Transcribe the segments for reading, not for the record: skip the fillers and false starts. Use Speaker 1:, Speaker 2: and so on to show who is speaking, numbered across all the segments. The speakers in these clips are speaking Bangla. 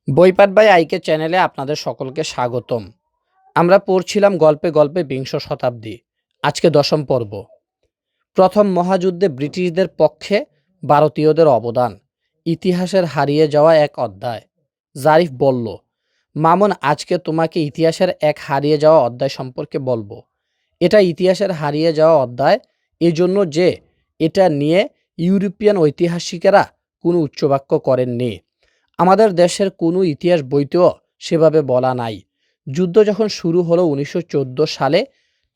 Speaker 1: বইপাঠ বাই আইকে চ্যানেলে আপনাদের সকলকে স্বাগতম। আমরা পড়ছিলাম গল্পে গল্পে বিংশ শতাব্দী। আজকে দশম পর্ব। প্রথম মহাযুদ্ধে ব্রিটিশদের পক্ষে ভারতীয়দের অবদান, ইতিহাসের হারিয়ে যাওয়া এক অধ্যায়। জারিফ বলল, মামুন, আজকে তোমাকে ইতিহাসের এক হারিয়ে যাওয়া অধ্যায় সম্পর্কে বলবো। এটা ইতিহাসের হারিয়ে যাওয়া অধ্যায় এজন্য যে এটা নিয়ে ইউরোপিয়ান ঐতিহাসিকেরা কোনো উচ্চবাক্য করেননি। আমাদের দেশের কোনো ইতিহাস বইতেও সেভাবে বলা নাই। যুদ্ধ যখন শুরু হলো 1914 সালে,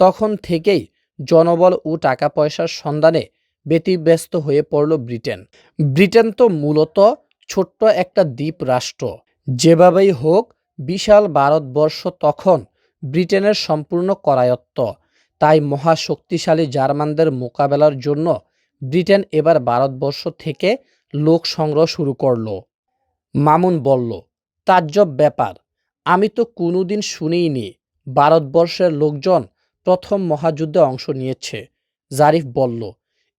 Speaker 1: তখন থেকেই জনবল ও টাকা পয়সার সন্ধানে ব্যতিব্যস্ত হয়ে পড়ল ব্রিটেন। ব্রিটেন তো মূলত ছোট্ট একটা দ্বীপ রাষ্ট্র। যেভাবেই হোক, বিশাল ভারতবর্ষ তখন ব্রিটেনের সম্পূর্ণ করায়ত্ত। তাই মহাশক্তিশালী জার্মানদের মোকাবেলার জন্য ব্রিটেন এবার ভারতবর্ষ থেকে লোক সংগ্রহ শুরু করলো। মামুন বলল, তাজ্জব ব্যাপার, আমি তো কোনোদিন শুনিনি ভারতবর্ষের লোকজন প্রথম মহাযুদ্ধে অংশ নিয়েছে। জারিফ বলল,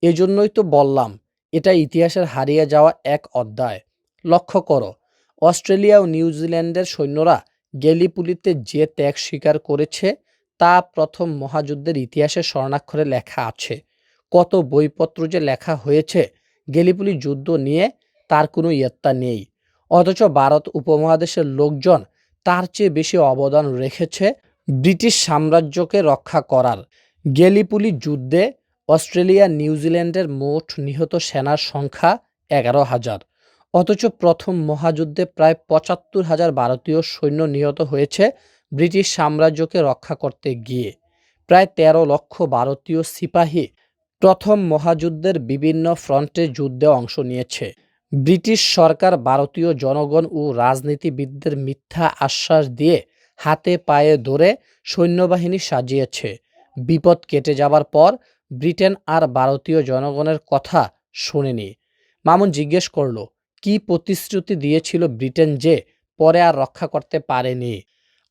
Speaker 1: এজন্যই তো বললাম এটা ইতিহাসের হারিয়ে যাওয়া এক অধ্যায়। লক্ষ্য করো, অস্ট্রেলিয়া ও নিউজিল্যান্ডের সৈন্যরা গ্যালিপুলিতে যে ত্যাগ স্বীকার করেছে তা প্রথম মহাযুদ্ধের ইতিহাসে স্বর্ণাক্ষরে লেখা আছে। কত বইপত্র যে লেখা হয়েছে গ্যালিপুলি যুদ্ধ নিয়ে, তার কোনো ইয়ত্তা নেই। অথচ ভারত উপমহাদেশের লোকজন তার চেয়ে বেশি অবদান রেখেছে ব্রিটিশ সাম্রাজ্যকে রক্ষা করার। গ্যালিপুলি যুদ্ধে অস্ট্রেলিয়া নিউজিল্যান্ডের মোট নিহত সেনার সংখ্যা 11,000। অথচ প্রথম মহাযুদ্ধে প্রায় 75,000 ভারতীয় সৈন্য নিহত হয়েছে ব্রিটিশ সাম্রাজ্যকে রক্ষা করতে গিয়ে। প্রায় 13 লক্ষ ভারতীয় সিপাহী প্রথম মহাযুদ্ধের বিভিন্ন ফ্রন্টে যুদ্ধে অংশ নিয়েছে। ব্রিটিশ সরকার ভারতীয় জনগণ ও রাজনীতিবিদদের মিথ্যা আশ্বাস দিয়ে হাতে পায়ে ধরে সৈন্যবাহিনী সাজিয়েছে। বিপদ কেটে যাবার পর ব্রিটেন আর ভারতীয় জনগণের কথা শোনেনি। মামুন জিজ্ঞেস করল, কি প্রতিশ্রুতি দিয়েছিল ব্রিটেন যে পরে আর রক্ষা করতে পারেনি?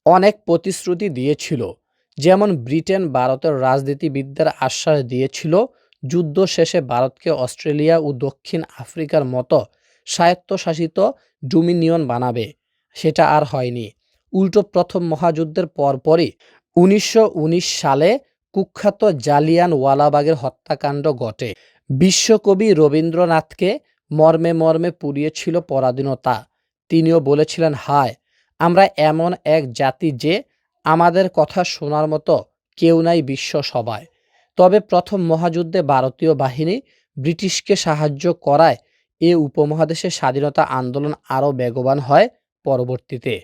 Speaker 1: অনেক প্রতিশ্রুতি দিয়েছিল। যেমন ব্রিটেন ভারতের রাজনীতিবিদদের আশ্বাস দিয়েছিল যুদ্ধ শেষে ভারতকে অস্ট্রেলিয়া ও দক্ষিণ আফ্রিকার মতো স্বায়ত্তশাসিত ডোমিনিয়ন বানাবে। সেটা আর হয়নি। উল্টো প্রথম মহাযুদ্ধের পরপরই 1919 সালে কুখ্যাত জালিয়ানওয়ালাবাগের হত্যাকাণ্ড ঘটে। বিশ্বকবি রবীন্দ্রনাথকে মর্মে মর্মে পুড়িয়েছিল পরাধীনতা। তিনিও বলেছিলেন, হায়, আমরা এমন এক জাতি যে আমাদের কথা শোনার মতো কেউ নাই বিশ্ব সভায়। তবে প্রথম মহাযুদ্ধে ভারতীয় বাহিনী ব্রিটিশকে সাহায্য করায় এ উপমহাদেশের স্বাধীনতা আন্দোলন আরও বেগবান হয়। পরবর্তীতে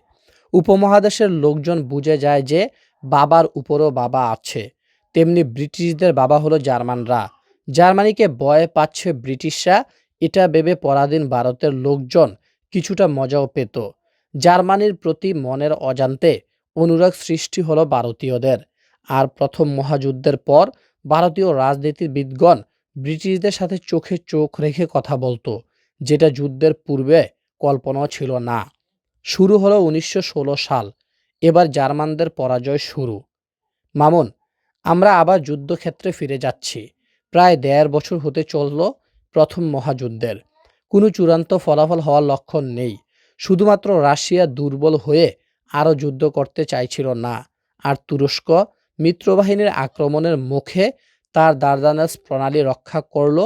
Speaker 1: উপমহাদেশের লোকজন বুঝে যায় যে বাবার উপরও বাবা আছে। তেমনি ব্রিটিশদের বাবা হলো জার্মানরা। জার্মানিকে ভয় পাচ্ছে ব্রিটিশরা, এটা ভেবে পরাধীন ভারতের লোকজন কিছুটা মজাও পেত। জার্মানির প্রতি মনের অজান্তে অনুরাগ সৃষ্টি হলো ভারতীয়দের। আর প্রথম মহাযুদ্ধের পর ভারতীয় রাজনীতিবিদগণ ব্রিটিশদের সাথে চোখে চোখ রেখে কথা বলতো, যেটা যুদ্ধের পূর্বে কল্পনাও ছিল না। শুরু হলো 1916 সাল। এবার জার্মানদের পরাজয় শুরু। মামুন, আমরা আবার যুদ্ধক্ষেত্রে ফিরে যাচ্ছি। প্রায় 1.5 বছর হতে চলল প্রথম মহাযুদ্ধের। কোনো চূড়ান্ত ফলাফল হওয়ার লক্ষণ নেই। শুধুমাত্র রাশিয়া দুর্বল হয়ে আরও যুদ্ধ করতে চাইছিল না, আর তুরস্ক মিত্রবাহিনীর আক্রমণের মুখে তার দারদানেস প্রণালী রক্ষা করল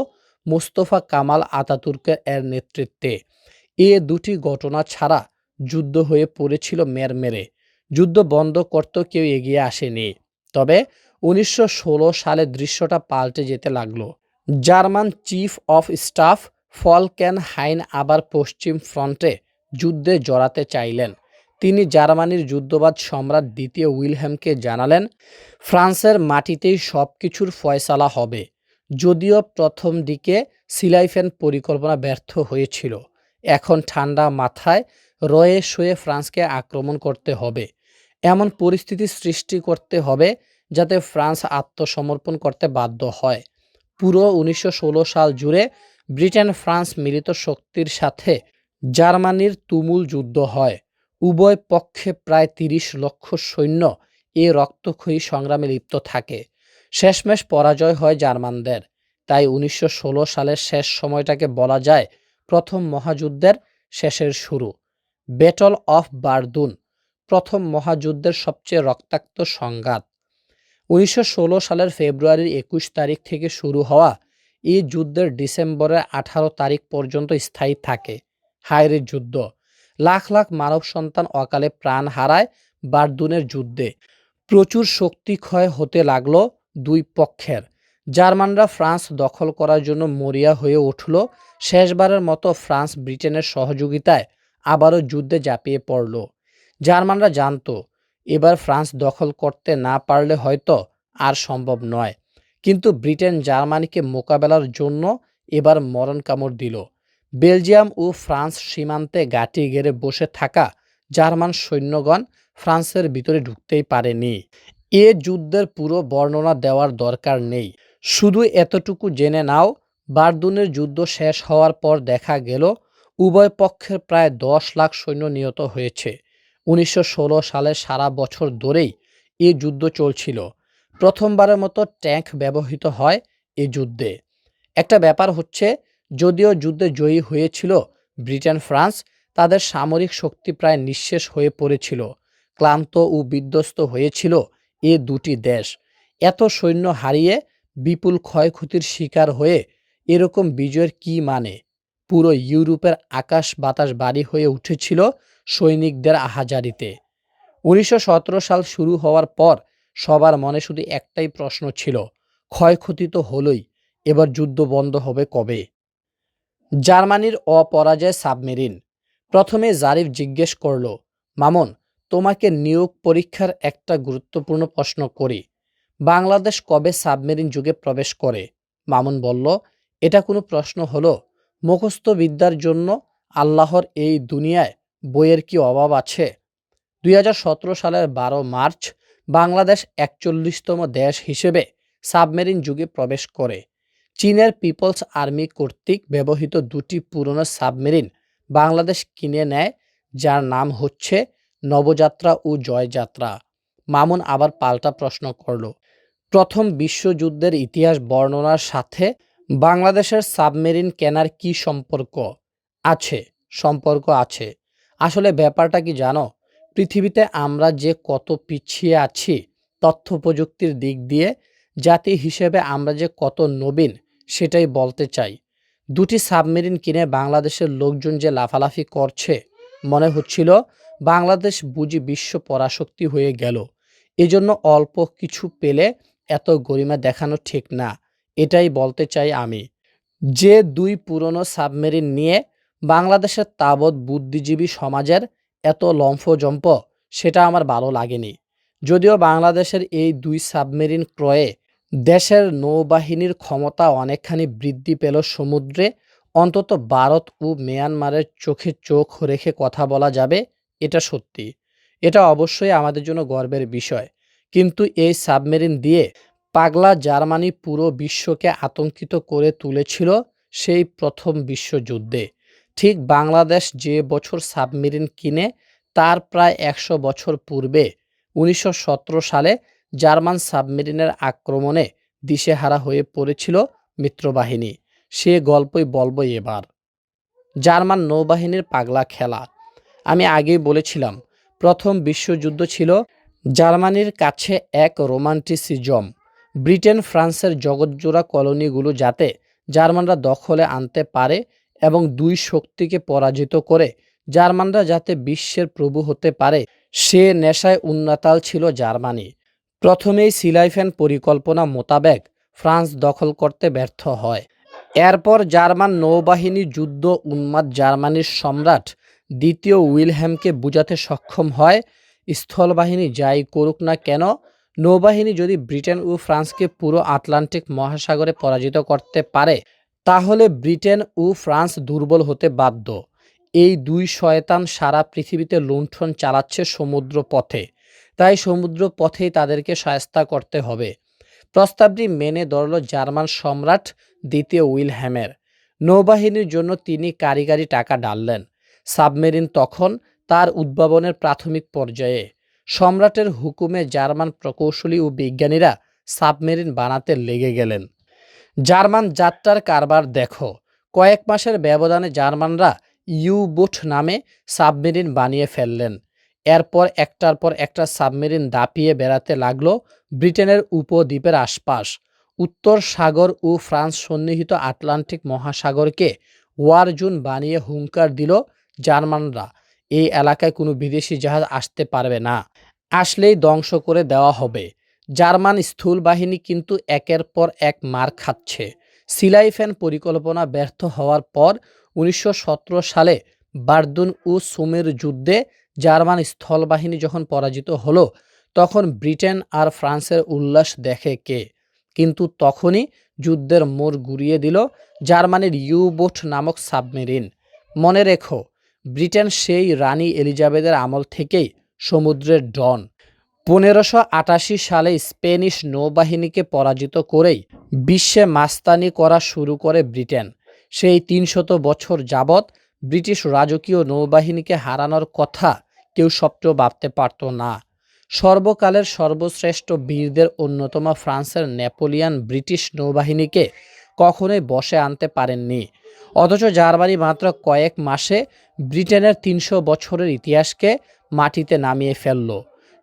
Speaker 1: মোস্তফা কামাল আতাতুর্কের এর নেতৃত্বে। এ দুটি ঘটনা ছাড়া যুদ্ধ হয়ে পড়েছিল মেরমেরে। যুদ্ধ বন্ধ করতেও কেউ এগিয়ে আসেনি। তবে 1916 সালে দৃশ্যটা পাল্টে যেতে লাগলো। জার্মান চিফ অফ স্টাফ ফলকেন হাইন আবার পশ্চিম ফ্রন্টে যুদ্ধে জড়াতে চাইলেন। তিনি জার্মানির যুদ্ধবাজ সম্রাট দ্বিতীয় উইলহেমকে জানালেন, ফ্রান্সের মাটিতেই সব কিছুর ফয়সালা হবে। যদিও প্রথম দিকে সিলাইফেন পরিকল্পনা ব্যর্থ হয়েছিল, এখন ঠান্ডা মাথায় রয়ে শয়ে ফ্রান্সকে আক্রমণ করতে হবে। এমন পরিস্থিতি সৃষ্টি করতে হবে যাতে ফ্রান্স আত্মসমর্পণ করতে বাধ্য হয়। পুরো 1916 সাল জুড়ে ব্রিটেন ফ্রান্স মিলিত শক্তির সাথে জার্মানির তুমুল যুদ্ধ হয়। উভয় পক্ষে প্রায় 30 লক্ষ সৈন্য এ রক্তক্ষয়ী সংগ্রামে লিপ্ত থাকে। শেষমেশ পরাজয় হয় জার্মানদের। তাই 1916 সালের শেষ সময়টাকে বলা যায় প্রথম মহাযুদ্ধের শেষের শুরু। ব্যাটল অফ বারদুন, প্রথম মহাযুদ্ধের সবচেয়ে রক্তাক্ত সংঘাত। 1916 সালের ফেব্রুয়ারির 21 তারিখ থেকে শুরু হওয়া এই যুদ্ধের ডিসেম্বরের 18 তারিখ পর্যন্ত স্থায়ী থাকে। হায়রে যুদ্ধ! লাখ লাখ মানব সন্তান অকালে প্রাণ হারায় বারদুনের যুদ্ধে। প্রচুর শক্তি ক্ষয় হতে লাগলো দুই পক্ষের। জার্মানরা ফ্রান্স দখল করার জন্য মরিয়া হয়ে উঠল। শেষবারের মতো ফ্রান্স ব্রিটেনের সহযোগিতায় আবারও যুদ্ধে ঝাঁপিয়ে পড়ল। জার্মানরা জানতো এবার ফ্রান্স দখল করতে না পারলে হয়তো আর সম্ভব নয়, কিন্তু ব্রিটেন জার্মানিকে মোকাবেলার জন্য এবার মরণ কামড় দিল। বেলজিয়াম ও ফ্রান্স সীমান্তে ঘাঁটি গেড়ে বসে থাকা জার্মান সৈন্যগণ ফ্রান্সের ভিতরে ঢুকতেই পারেনি। এ যুদ্ধের পুরো বর্ণনা দেওয়ার দরকার নেই, শুধু এতটুকু জেনে নাও, বারদুনের যুদ্ধ শেষ হওয়ার পর দেখা গেল উভয় পক্ষের প্রায় 10 লাখ সৈন্য নিহত হয়েছে। 1916 সালে সারা বছর ধরেই এ যুদ্ধ চলছিল। প্রথমবারের মতো ট্যাঙ্ক ব্যবহৃত হয় এ যুদ্ধে। একটা ব্যাপার হচ্ছে, যদিও যুদ্ধে জয়ী হয়েছিল ব্রিটেন ফ্রান্স, তাদের সামরিক শক্তি প্রায় নিঃশেষ হয়ে পড়েছিল। ক্লান্ত ও বিধ্বস্ত হয়েছিল এ দুটি দেশ। এত সৈন্য হারিয়ে বিপুল ক্ষয়ক্ষতির শিকার হয়ে এরকম বিজয়ের কি মানে? পুরো ইউরোপের আকাশ বাতাস ভারী হয়ে উঠেছিল সৈনিকদের আহাজারিতে। 1917 সাল শুরু হওয়ার পর সবার মনে শুধু একটাই প্রশ্ন ছিল, ক্ষয়ক্ষতি তো হলোই, এবার যুদ্ধ বন্ধ হবে কবে? জার্মানির অপরাজয় সাবমেরিন। প্রথমে জারিফ জিজ্ঞেস করল, মামুন, তোমাকে নিয়োগ পরীক্ষার একটা গুরুত্বপূর্ণ প্রশ্ন করি। বাংলাদেশ কবে সাবমেরিন যুগে প্রবেশ করে? মামুন বলল, এটা কোনো প্রশ্ন হলো? মুখস্থ বিদ্যার জন্য আল্লাহর এই দুনিয়ায় বইয়ের কি অভাব আছে? 2017 সালের 12 মার্চ বাংলাদেশ 41তম দেশ হিসেবে সাবমেরিন যুগে প্রবেশ করে। চীনের পিপলস আর্মি কর্তৃক ব্যবহৃত দুটি পুরনো সাবমেরিন বাংলাদেশ কিনে নেয়, যার নাম হচ্ছে নবযাত্রা ও জয়যাত্রা। মামুন আবার পাল্টা প্রশ্ন করল, প্রথম বিশ্বযুদ্ধের ইতিহাস বর্ণনার সাথে বাংলাদেশের সাবমেরিন কেনার কি সম্পর্ক আছে? সম্পর্ক আছে। আসলে ব্যাপারটা কি জানো? পৃথিবীতে আমরা যে কত পিছিয়ে আছি তথ্য প্রযুক্তির দিক দিয়ে, জাতি হিসেবে আমরা যে কত নবীন সেটাই বলতে চাই। দুটি সাবমেরিন কিনে বাংলাদেশের লোকজন যে লাফালাফি করছে, মনে হচ্ছিল বাংলাদেশ বুঝি বিশ্ব পরাশক্তি হয়ে গেল। এজন্য অল্প কিছু পেলে এত গরিমা দেখানো ঠিক না, এটাই বলতে চাই আমি। যে দুই পুরনো সাবমেরিন নিয়ে বাংলাদেশের তাবৎ বুদ্ধিজীবী সমাজের এত লম্ফজম্প, সেটা আমার ভালো লাগেনি। যদিও বাংলাদেশের এই দুই সাবমেরিন ক্রয়ে দেশের নৌবাহিনীর ক্ষমতা অনেকখানি বৃদ্ধি পেল সমুদ্রে, অন্তত ভারত ও মিয়ানমারের চোখে চোখ রেখে কথা বলা যাবে, এটা সত্যি। এটা অবশ্যই আমাদের জন্য গর্বের বিষয়। কিন্তু এই সাবমেরিন দিয়ে পাগলা জার্মানি পুরো বিশ্বকে আতঙ্কিত করে তুলেছিল সেই প্রথম বিশ্বযুদ্ধে। ঠিক বাংলাদেশ যে বছর সাবমেরিন কিনে তার প্রায় 100 বছর পূর্বে 1917 সালে জার্মান সাবমেরিনের আক্রমণে দিশেহারা হয়ে পড়েছিল মিত্রবাহিনী। সে গল্পই বলবো এবার। জার্মান নৌবাহিনীর পাগলা খেলা। আমি আগেই বলেছিলাম, প্রথম বিশ্বযুদ্ধ ছিল জার্মানির কাছে এক রোমান্টিসিজম। ব্রিটেন ফ্রান্সের জগৎজোড়া কলোনিগুলো যাতে জার্মানরা দখলে আনতে পারে এবং দুই শক্তিকে পরাজিত করে জার্মানরা যাতে বিশ্বের প্রভু হতে পারে, সে নেশায় উন্মাতাল ছিল জার্মানি। প্রথমেই সিলাইফেন পরিকল্পনা মোতাবেক ফ্রান্স দখল করতে ব্যর্থ হয়। এরপর জার্মান নৌবাহিনী যুদ্ধ উন্মাদ জার্মানির সম্রাট দ্বিতীয় উইলহেমকে বুঝাতে সক্ষম হয়, স্থলবাহিনী যাই করুক না কেন, নৌবাহিনী যদি ব্রিটেন ও ফ্রান্সকে পুরো আটলান্টিক মহাসাগরে পরাজিত করতে পারে, তাহলে ব্রিটেন ও ফ্রান্স দুর্বল হতে বাধ্য। এই দুই শয়তান সারা পৃথিবীতে লুণ্ঠন চালাচ্ছে সমুদ্র পথে, তাই সমুদ্র পথেই তাদেরকে শায়েস্তা করতে হবে। প্রস্তাবটি মেনে ধরল জার্মান সম্রাট দ্বিতীয় উইলহেমের। নৌবাহিনীর জন্য তিনি কারিগরি টাকা ঢাললেন। সাবমেরিন তখন তার উদ্ভাবনের প্রাথমিক পর্যায়ে। সম্রাটের হুকুমে জার্মান প্রকৌশলী ও বিজ্ঞানীরা সাবমেরিন বানাতে লেগে গেলেন। জার্মান যাত্রার কারবার দেখো, কয়েক মাসের ব্যবধানে জার্মানরা ইউ বোট নামে সাবমেরিন বানিয়ে ফেললেন। এরপর একটার পর একটা সাবমেরিন দাপিয়ে বেড়াতে লাগলো ব্রিটেনের উপদ্বীপের আশপাশ। উত্তর সাগর ও ফ্রান্স সন্নিহিত আটলান্টিক মহাসাগরকে ওয়ার জোন বানিয়ে হুঙ্কার দিল জার্মানরা, এই এলাকায় কোনো বিদেশি জাহাজ আসতে পারবে না, আসলেই ধ্বংস করে দেওয়া হবে। জার্মান স্থূল বাহিনী কিন্তু একের পর এক মার খাচ্ছে। সিলাইফেন পরিকল্পনা ব্যর্থ হওয়ার পর 1917 সালে বার্দুন ও সোমের যুদ্ধে জার্মান স্থলবাহিনী যখন পরাজিত হলো, তখন ব্রিটেন আর ফ্রান্সের উল্লাস দেখে কে? কিন্তু তখনই যুদ্ধের মোড় ঘুরিয়ে দিল জার্মানির ইউ বোট নামক সাবমেরিন। মনে রেখো, ব্রিটেন সেই রানী এলিজাবেথের আমল থেকেই সমুদ্রের ডন। 1588 সালে স্প্যানিশ নৌবাহিনীকে পরাজিত করেই বিশ্বে মাস্তানি করা শুরু করে ব্রিটেন। সেই 300 বছর যাবৎ ব্রিটিশ রাজকীয় নৌবাহিনীকে হারানোর কথা কেউ স্বপ্নেও ভাবতে পারত না। সর্বকালের সর্বশ্রেষ্ঠ বীরদের অন্যতম ফ্রান্সের নেপোলিয়ন ব্রিটিশ নৌবাহিনীকে কখনোই বশে আনতে পারেননি। অথচ জার্মানি মাত্র কয়েক মাসে ব্রিটেনের 300 বছরের ইতিহাসকে মাটিতে নামিয়ে ফেলল।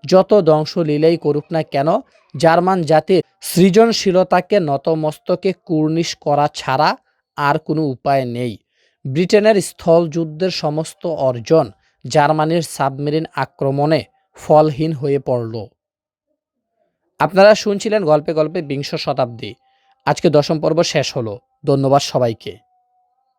Speaker 1: যত ধ্বংসলীলাই করুক না কেন, জার্মান জাতির সৃজনশীলতাকে নতমস্তকে কুর্নিশ করা ছাড়া আর কোনো উপায় নেই। ব্রিটেনের স্থলযুদ্ধের সমস্ত অর্জন জার্মানির সাবমেরিন আক্রমণে ফলহীন হয়ে পড়ল। আপনারা শুনছিলেন গল্পে গল্পে বিংশ শতাব্দী। আজকে 10ম পর্ব শেষ হলো। ধন্যবাদ সবাইকে।